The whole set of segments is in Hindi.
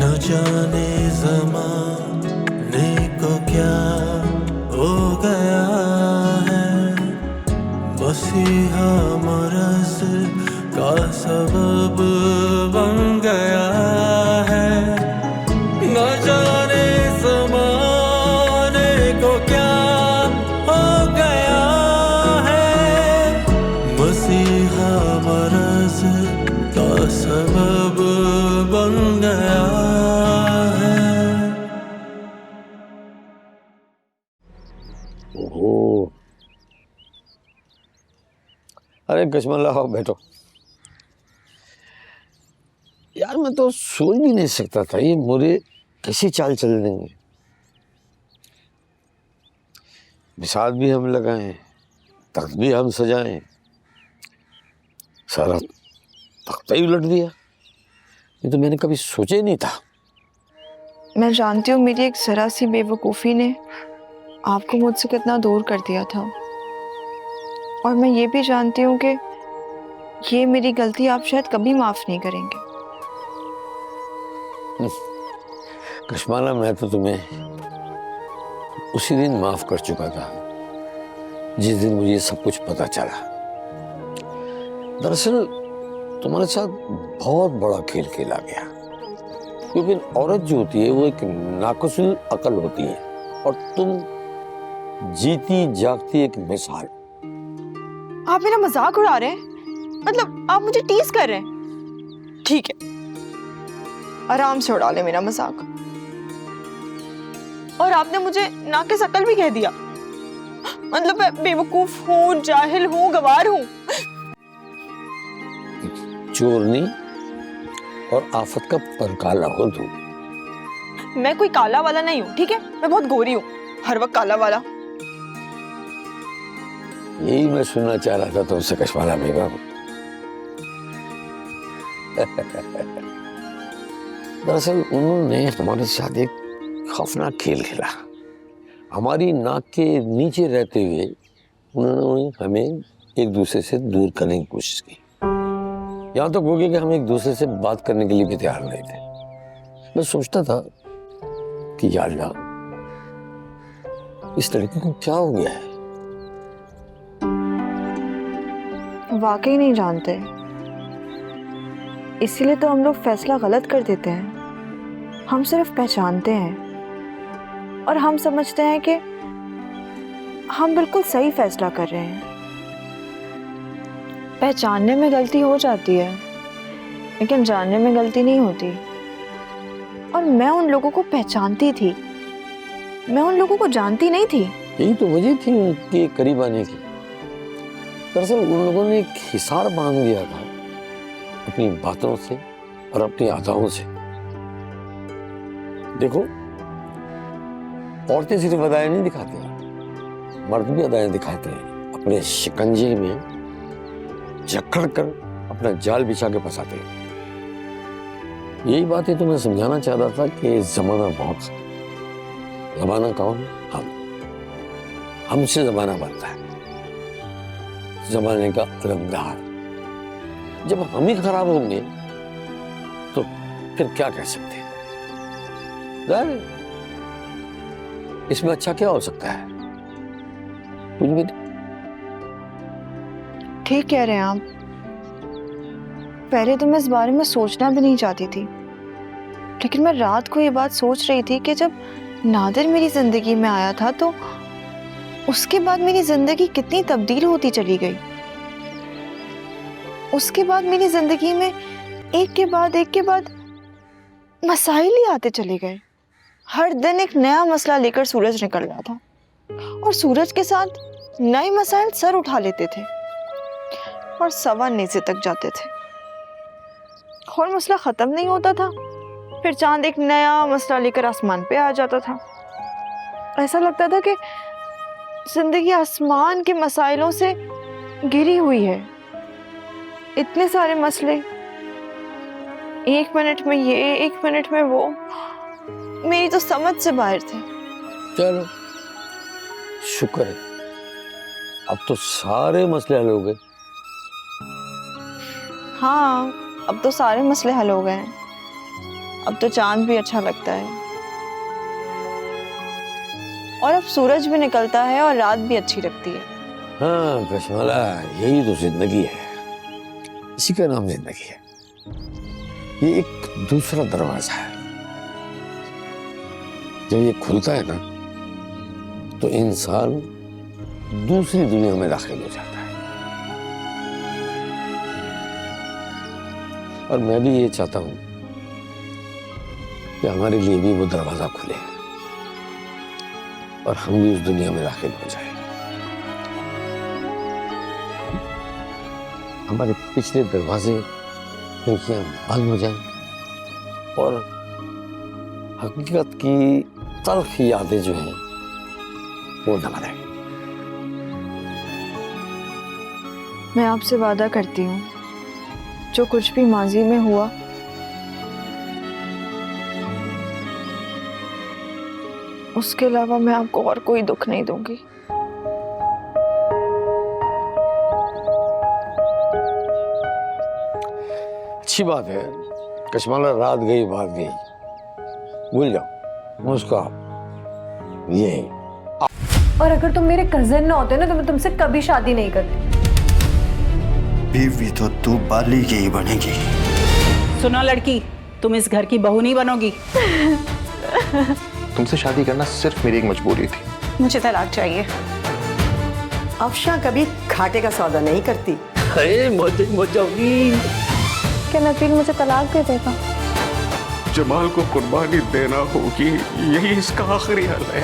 न जाने ज़माने को क्या हो गया है, मसीहा मरज़ का सबब बन गया है। न जाने ज़माने को क्या हो गया है, मसीहा मरज़ का सबब बन गया है। ओहो, अरे कश्मल लाओ बैठो। यार मैं तो सोच भी नहीं सकता था ये मोरे कैसी चाल चल देंगे। बिसात भी हम लगाएं, तख्त भी हम सजाएं, सारा तख्ता ही उलट दिया। ये तो मैंने कभी सोचा ही नहीं था। मैं जानती हूँ मेरी एक जरा सी बेवकूफ़ी ने आपको मुझसे कितना दूर कर दिया था, और मैं ये भी जानती हूँ कि ये मेरी गलती आप शायद कभी माफ़ नहीं करेंगे। कश्माला, मैं तो तुम्हें उसी दिन माफ कर चुका था जिस दिन मुझे सब कुछ पता चला। दरअसल तुम्हारे साथ बहुत बड़ा खेल खेला गया, क्योंकि औरत जो होती है वो एक नाक़िसुल अकल होती है और तुम जीती जागती एक मिसाल। आप मेरा मजाक उड़ा रहे हैं? मतलब आप मुझे टीज कर रहे हैं? ठीक है, आराम से उड़ा ले मेरा मजाक। और आपने मुझे नाक़िस अकल भी कह दिया। मतलब मैं बेवकूफ हूँ, जाहिल हूँ, गवार हूँ। चोरनी और आफत का परकाला हो तुम। मैं कोई काला वाला नहीं हूँ, ठीक है? मैं बहुत गोरी हूँ, हर वक्त काला वाला। यही मैं सुनना चाह रहा था तुमसे कश्माला बेगम। दरअसल उन्होंने हमारे साथ एक खौफनाक खेल खेला। हमारी नाक के नीचे रहते हुए उन्होंने हमें एक दूसरे से दूर करने की कोशिश की। यहाँ तक हो गया कि हम एक दूसरे से बात करने के लिए भी तैयार नहीं थे। मैं सोचता था कि या अल्लाह, इस लड़की को क्या हो गया है। वाकई नहीं जानते, इसीलिए तो हम लोग फैसला गलत कर देते हैं। हम सिर्फ पहचानते हैं और हम समझते हैं कि हम बिल्कुल सही फैसला कर रहे हैं। पहचानने में गलती हो जाती है, लेकिन जानने में गलती नहीं होती। और मैं उन लोगों को पहचानती थी, मैं उन लोगों को जानती नहीं थी। यही तो वजह थी उनके करीब आने की। दरअसल उन लोगों ने एक हिसार बांध दिया था अपनी बातों से और अपनी अदाओं से। देखो, औरतें सिर्फ अदाएं नहीं दिखाती, मर्द भी अदाएं दिखाते हैं। अपने शिकंजे में जकड़ कर अपना जाल बिछा के फंसाते हैं। यही बातें तो मैं समझाना चाह रहा था कि जमाना बहुत है। जमाना कौन? हमसे जमाना बनता है, जमाने का अलमदार। जब हम ही खराब होंगे तो फिर क्या कह सकते हैं? इसमें अच्छा क्या हो सकता है? कुछ भी नहीं। ठीक कह रहे हैं आप। पहले तो मैं इस बारे में सोचना भी नहीं चाहती थी, लेकिन मैं रात को ये बात सोच रही थी कि जब नादिर मेरी जिंदगी में आया था तो उसके बाद मेरी जिंदगी कितनी तब्दील होती चली गई। उसके बाद मेरी जिंदगी में एक के बाद मसाइल ही आते चले गए। हर दिन एक नया मसला लेकर सूरज निकल रहा था और सूरज के साथ नए मसाइल सर उठा लेते थे और सवा नीचे तक जाते थे और मसला खत्म नहीं होता था। फिर चांद एक नया मसला लेकर आसमान पे आ जाता था। ऐसा लगता था कि जिंदगी आसमान के मसाइलों से घिरी हुई है। इतने सारे मसले, एक मिनट में ये, एक मिनट में वो, मेरी तो समझ से बाहर थे। चलो शुक्र है, अब तो सारे मसले हल हो गए। हाँ, अब तो सारे मसले हल हो गए हैं। अब तो चांद भी अच्छा लगता है, और अब सूरज भी निकलता है और रात भी अच्छी लगती है। हाँ कश्माला, यही तो जिंदगी है, इसी का नाम जिंदगी है। ये एक दूसरा दरवाजा है, जब ये खुलता है ना तो इंसान दूसरी दुनिया में दाखिल हो जाता है। और मैं भी ये चाहता हूं कि हमारे लिए भी वो दरवाजा खुले और हम भी उस दुनिया में दाखिल हो जाए। हमारे पिछले दरवाजे खिड़कियां बंद हो जाएं और हकीकत की तल्ख यादें जो हैं वो न बनाए। मैं आपसे वादा करती हूँ, जो कुछ भी माजी में हुआ उसके अलावा मैं आपको और कोई दुख नहीं दूंगी। अच्छी बात है कश्माला, रात गई बात गई, भूल जाओ, मुस्कुराओ। ये और अगर तुम मेरे कजन ना होते ना तो मैं तुमसे कभी शादी नहीं करती। बीवी तो तू बाली की ही बनेगी। सुनो लड़की, तुम इस घर की बहू नहीं बनोगी। तुमसे शादी करना सिर्फ मेरी एक मजबूरी थी। मुझे तलाक चाहिए। अफशा कभी घाटे का सौदा नहीं करती। अरे मजा होगी। क्या नबील मुझे तलाक दे देगा? जमाल को कुर्बानी देना होगी, यही इसका आखिरी हल है।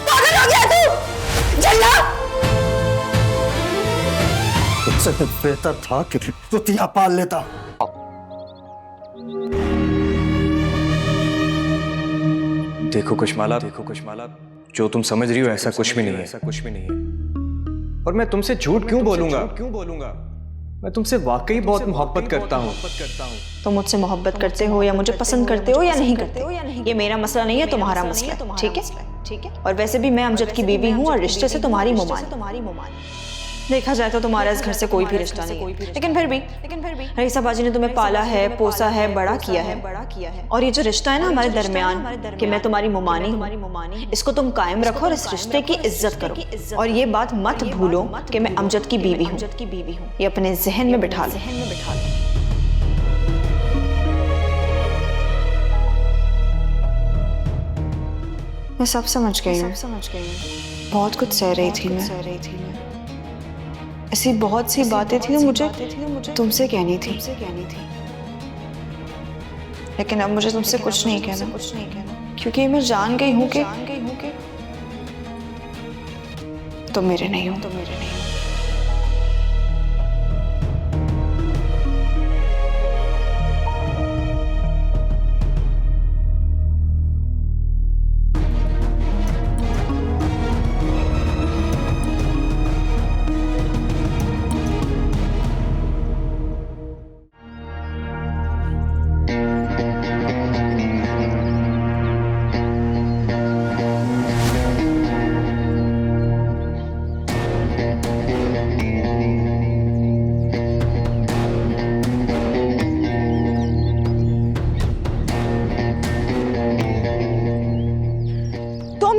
पागल हो गया तू? जल्ला! उससे तो बेहतर था कि तुतिया पाल लेता। देखो कुशमाला, जो तुम समझ रही हो ऐसा कुछ भी नहीं है। और मैं तुमसे झूठ क्यों बोलूंगा? मैं तुमसे वाकई बहुत मोहब्बत करता हूँ। तो मुझसे मोहब्बत करते हो या मुझे पसंद करते हो या नहीं करते हो, ये मेरा मसला नहीं है, तुम्हारा मसला है, ठीक है। और वैसे भी मैं अमजद की बीवी हूँ और रिश्ते से तुम्हारी मुमान। देखा जाए तो तुम्हारा इस घर से कोई भी रिश्ता नहीं है, लेकिन फिर भी रईसा बाजी ने तुम्हें पाला है, पोसा है, बड़ा किया है। और ये जो रिश्ता है ना हमारे दरमियान कि मैं तुम्हारी मुमानी हूँ, इसको तुम कायम रखो और इस रिश्ते की इज्जत करो। और ये बात मत भूलो कि मैं अमजद की बीवी हूँ। ये अपने जहन में बिठा लो। मैं सब समझ गई हूँ, बहुत कुछ सह रही थी मैं। ऐसी बहुत सी बातें थी जो मुझे तुमसे कहनी थी, लेकिन अब मुझे तुमसे कुछ नहीं कहना, क्योंकि मैं जान गई हूँ कि तुम मेरे नहीं हो।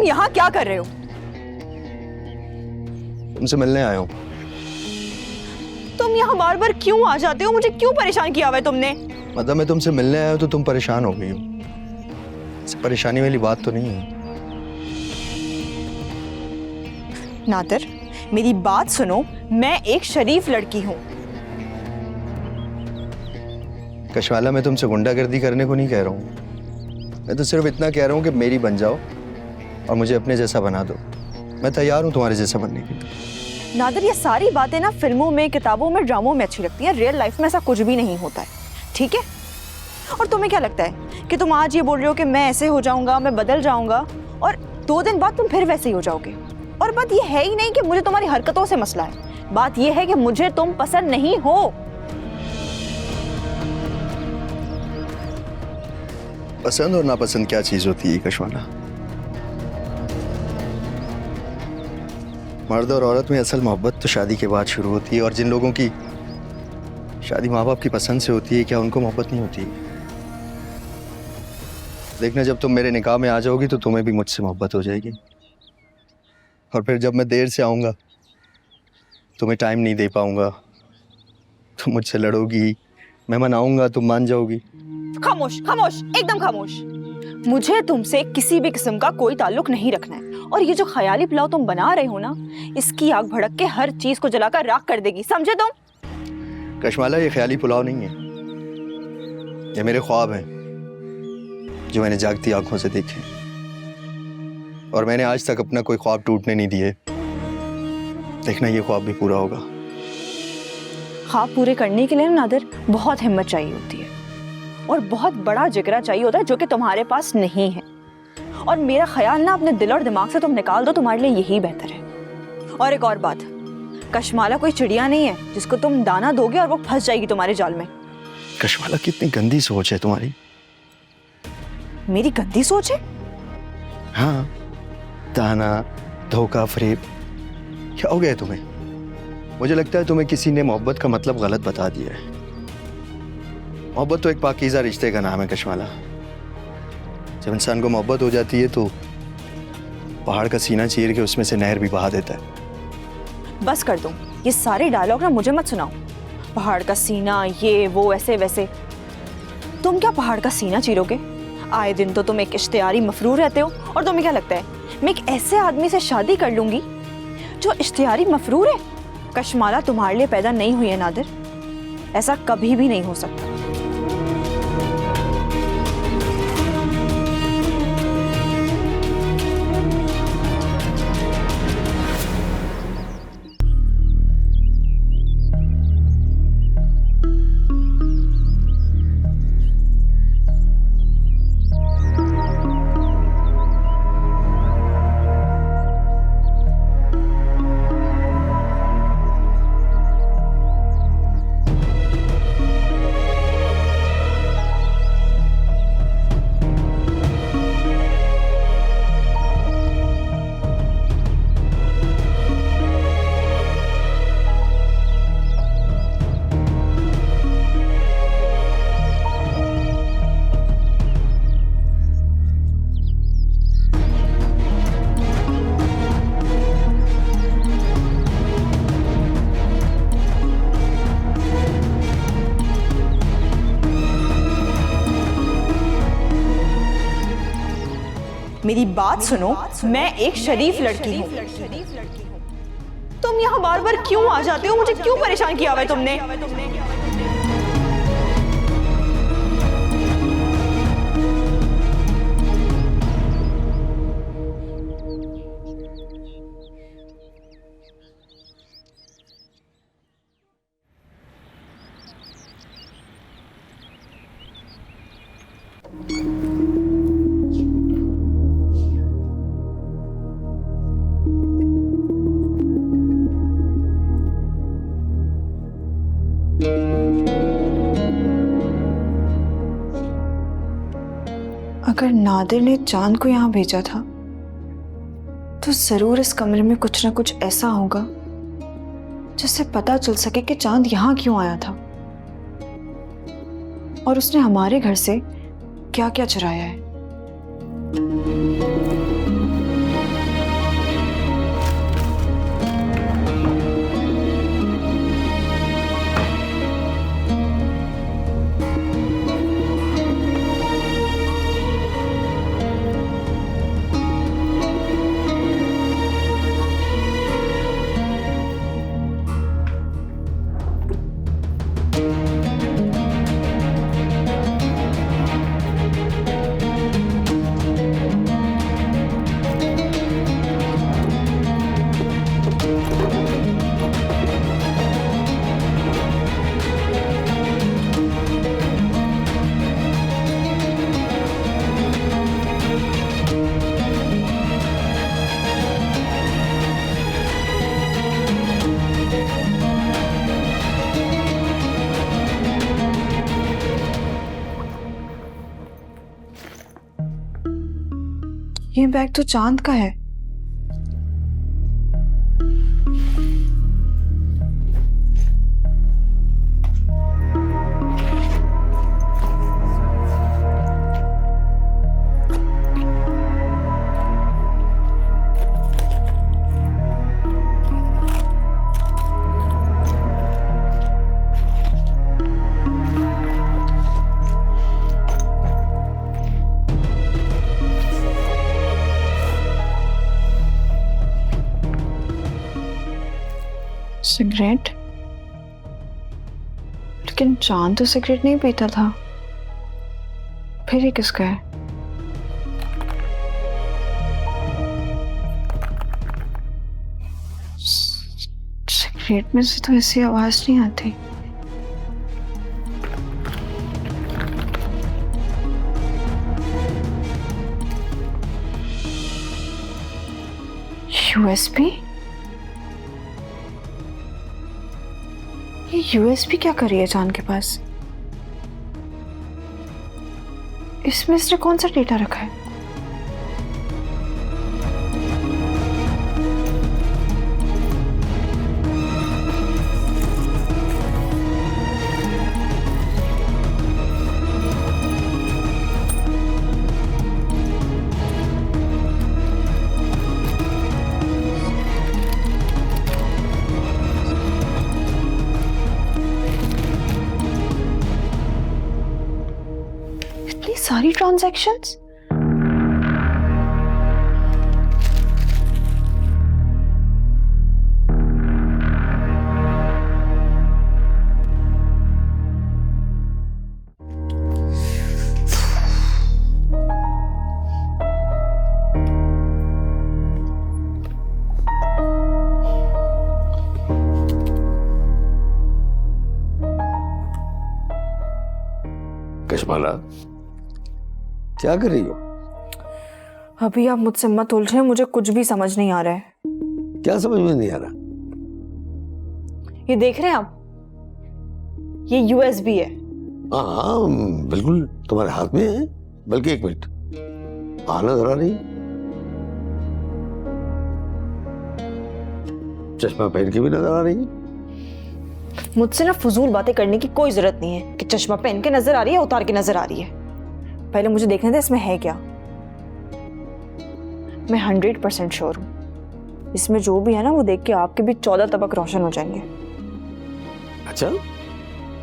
यहाँ क्या कर रहे हो? तुमसे मिलने आया हूँ। तुम यहाँ बार बार क्यों आ जाते हो? मुझे क्यों परेशान किया हुआ है तुमने? मतलब मैं तुमसे मिलने आया हूँ तो तुम परेशान हो गई हो? ऐसी परेशानी वाली बात तो नहीं है। नादिर, मेरी बात सुनो, मैं एक शरीफ लड़की हूँ। कशवाला, मैं तुमसे गुंडागर्दी करने को नहीं कह रहा हूँ। मैं तो सिर्फ इतना कह रहा हूँ कि मेरी बन जाओ और मुझे अपने जैसा बना दो। मैं तैयार हूँ तुम्हारे जैसा बनने के लिए। नादिर, ये सारी बातें ना फिल्मों में, किताबों में, ड्रामों में अच्छी लगती हैं। रियल लाइफ में ऐसा कुछ भी नहीं होता है, ठीक है? और तुम्हें क्या लगता है कि तुम आज ये बोल रहे हो कि मैं ऐसे हो जाऊंगा, मैं बदल जाऊंगा, और 2 दिन बाद तुम फिर वैसे ही हो जाओगे? और बात ये है ही नहीं कि मुझे तुम्हारी हरकतों से मसला है, बात ये है कि मुझे तुम पसंद नहीं हो। पसंद और नापसंद क्या चीज होती है कशवाला? मर्द और औरत में असल मोहब्बत तो शादी के बाद शुरू होती है, और जिन लोगों की शादी माँ बाप की पसंद से होती है, क्या उनको मोहब्बत नहीं होती? देखना, जब तुम मेरे निकाह में आ जाओगी तो तुम्हें भी मुझसे मोहब्बत हो जाएगी। और फिर जब मैं देर से आऊँगा, तुम्हें टाइम नहीं दे पाऊँगा, तुम मुझसे लड़ोगी, मैं मनाऊँगा, तुम मान जाओगी। खामोश, खामोश, एकदम खामोश। मुझे तुमसे किसी भी किस्म का कोई ताल्लुक नहीं रखना है। और ये जो ख्याली पुलाव तुम बना रहे हो ना, इसकी आग भड़क के हर चीज को जलाकर राख कर देगी, समझे तुम? कशमाला, ये ख्याली पुलाव नहीं है, ये मेरे ख्वाब हैं जो मैंने जागती आंखों से देखे, और मैंने आज तक अपना कोई ख्वाब टूटने नहीं दिए। देखना, ये ख्वाब भी पूरा होगा। ख्वाब पूरे करने के लिए ना नादिर, बहुत हिम्मत चाहिए होती है और बहुत बड़ा जिगरा चाहिए होता है, जो कि तुम्हारे पास नहीं है। और मेरा ख्याल ना अपने दिल और दिमाग से तुम निकाल दो, तुम्हारे लिए यही बेहतर है। और एक और बात, कशमाला कोई चिड़िया नहीं है जिसको तुम दाना दोगे और वो फंस जाएगी तुम्हारे जाल में। कशमाला, कितनी गंदी सोच है तुम्हारी। मेरी गंदी सोच है? हाँ, दाना, धोखा, फरेब, क्या हो गया तुम्हें? मुझे लगता है तुम्हें किसी ने मोहब्बत का मतलब गलत बता दिया है। मोहब्बत तो एक पाकीज़ा रिश्ते का नाम है कशमाला। जब इंसान को मोहब्बत हो जाती है तो पहाड़ का सीना चीर के उसमें से नहर भी बहा देता है। बस कर दो, ये सारे डायलॉग ना मुझे मत सुनाओ। पहाड़ का सीना, ये वो, ऐसे वैसे। तुम क्या पहाड़ का सीना चीरोगे? आए दिन तो तुम एक इश्तियारी मफरूर रहते हो। और तुम्हें क्या लगता है मैं एक ऐसे आदमी से शादी कर लूंगी जो इश्तियारी मफरूर है? कशमाला तुम्हारे लिए पैदा नहीं हुई है नादिर, ऐसा कभी भी नहीं हो सकता। मेरी बात सुनो, मैं एक शरीफ लड़की हूँ। तुम यहाँ बार बार क्यों आ जाते हो? मुझे क्यों परेशान किया हुआ है तुमने? अगर नादिर ने चांद को यहाँ भेजा था तो जरूर इस कमरे में कुछ ना कुछ ऐसा होगा जिससे पता चल सके कि चांद यहाँ क्यों आया था और उसने हमारे घर से क्या क्या चुराया है। ये बैग तो चांद का है। सिगरेट? लेकिन चांद तो सिगरेट नहीं पीता था, फिर ये किसका है? सिगरेट में से तो ऐसी आवाज नहीं आती। यूएसबी? ये यूएसबी क्या कर रही है चांद के पास? इसमें इसने कौन सा डेटा रखा है? सारी ट्रांजैक्शंस? कश्माला, क्या कर रही हो? अभी आप मुझसे मत उलझे, मुझे कुछ भी समझ नहीं आ रहा है। क्या समझ में नहीं आ रहा? ये देख रहे हैं आप, ये यूएसबी है। हाँ बिल्कुल तुम्हारे हाथ में है। बल्कि एक मिनट, नजर आ रही? चश्मा पहन के भी नजर आ रही है। मुझसे ना फजूल बातें करने की कोई जरूरत नहीं है कि चश्मा पहन के नजर आ रही है, उतार के नजर आ रही है। पहले मुझे देखने दे इसमें है क्या। मैं 100% श्योर हूं, इसमें जो भी है ना वो देख के आपके भी 14 तबक रोशन हो जाएंगे। अच्छा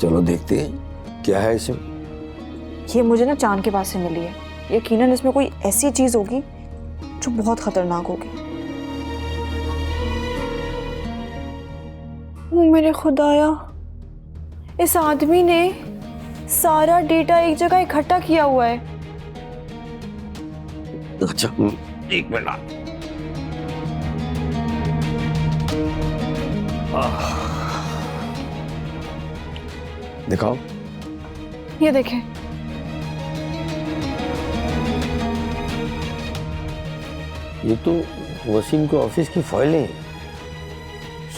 चलो देखते हैं क्या है इसमें। ये मुझे ना चांद के पास से मिली है, यकीनन इसमें कोई ऐसी चीज होगी जो बहुत खतरनाक होगी। ओ मेरे खुदाया, इस आदमी ने सारा डेटा एक जगह इकट्ठा किया हुआ है। अच्छा एक मिनट। दिखाओ। ये देखें, ये तो वसीम के ऑफिस की फाइलें हैं।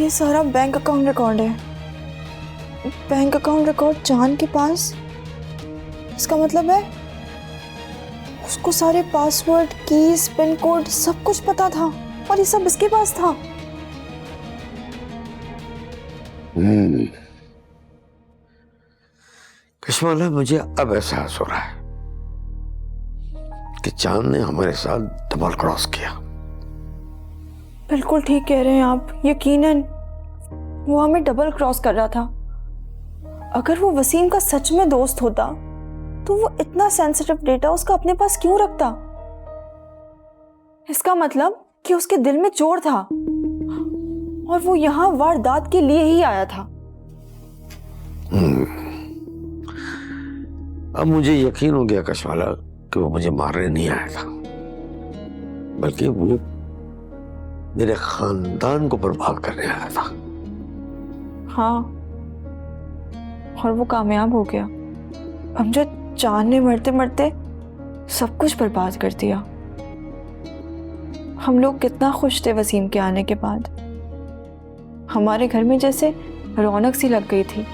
ये सारा बैंक अकाउंट रिकॉर्ड है। बैंक अकाउंट रिकॉर्ड चांद के पास, इसका मतलब है उसको सारे पासवर्ड, कीज, पिन कोड सब कुछ पता था और ये सब इसके पास था। कश्माला, मुझे अब एहसास हो रहा है कि चांद ने हमारे साथ डबल क्रॉस किया। बिल्कुल ठीक कह रहे हैं आप, यकीनन वो हमें डबल क्रॉस कर रहा था। अगर वो वसीम का सच में दोस्त होता तो वो इतना सेंसिटिव डेटा उसका अपने पास क्यों रखता? इसका मतलब कि उसके दिल में चोर था और वो यहां वारदात के लिए ही आया था। अब मुझे यकीन हो गया कश्माला कि वो मुझे मारने नहीं आया था, बल्कि वो मेरे खानदान को बर्बाद करने आया था। हाँ, और वो कामयाब हो गया। अमजद, चांद ने मरते मरते सब कुछ बर्बाद कर दिया। हम लोग कितना खुश थे वसीम के आने के बाद। हमारे घर में जैसे रौनक सी लग गई थी।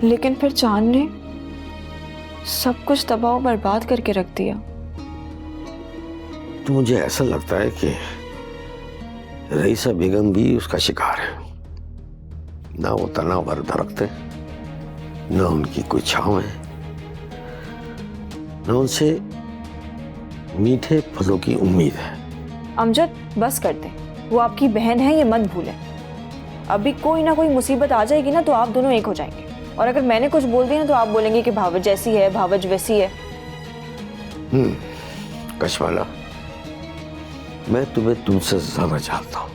लेकिन फिर चांद ने सब कुछ तबाह और बर्बाद करके रख दिया। तो मुझे ऐसा लगता है कि रईसा बेगम भी उसका शिकार है। ना वो तनावर दरख्त है, ना उनकी कोई छांव है, ना उनसे मीठे फलों की उम्मीद है। अमजद, बस कर दे, वो आपकी बहन है, ये मत भूलें। अभी कोई ना कोई मुसीबत आ जाएगी ना तो आप दोनों एक हो जाएंगे, और अगर मैंने कुछ बोल दिया ना तो आप बोलेंगे कि भावज जैसी है, भावज वैसी है। कश्माला, मैं तुम्हें तुमसे ज्यादा चाहता हूं,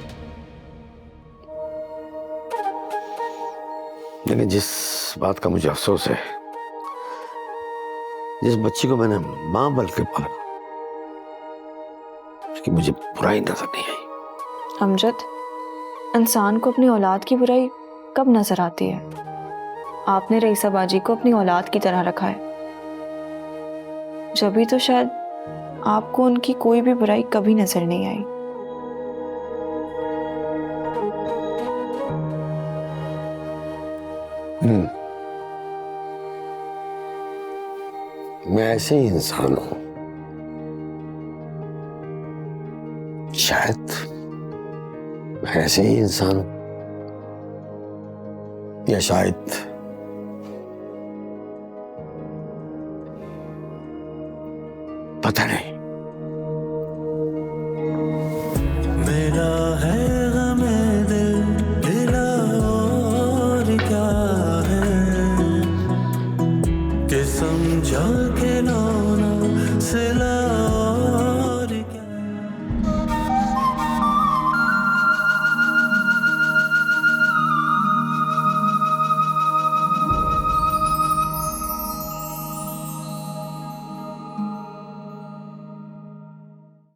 लेकिन जिस बात का मुझे अफसोस है, जिस बच्ची को मैंने मां बन के पाला, उसकी मुझे बुराई नजर नहीं आई। अमजद, इंसान को अपनी औलाद की बुराई कब नजर आती है? आपने रईसा बाजी को अपनी औलाद की तरह रखा है, जब भी तो शायद आपको उनकी कोई भी बुराई कभी नजर नहीं आई। मैं ऐसे ही इंसान हूं, शायद मैं ऐसे ही इंसान हूं, या शायद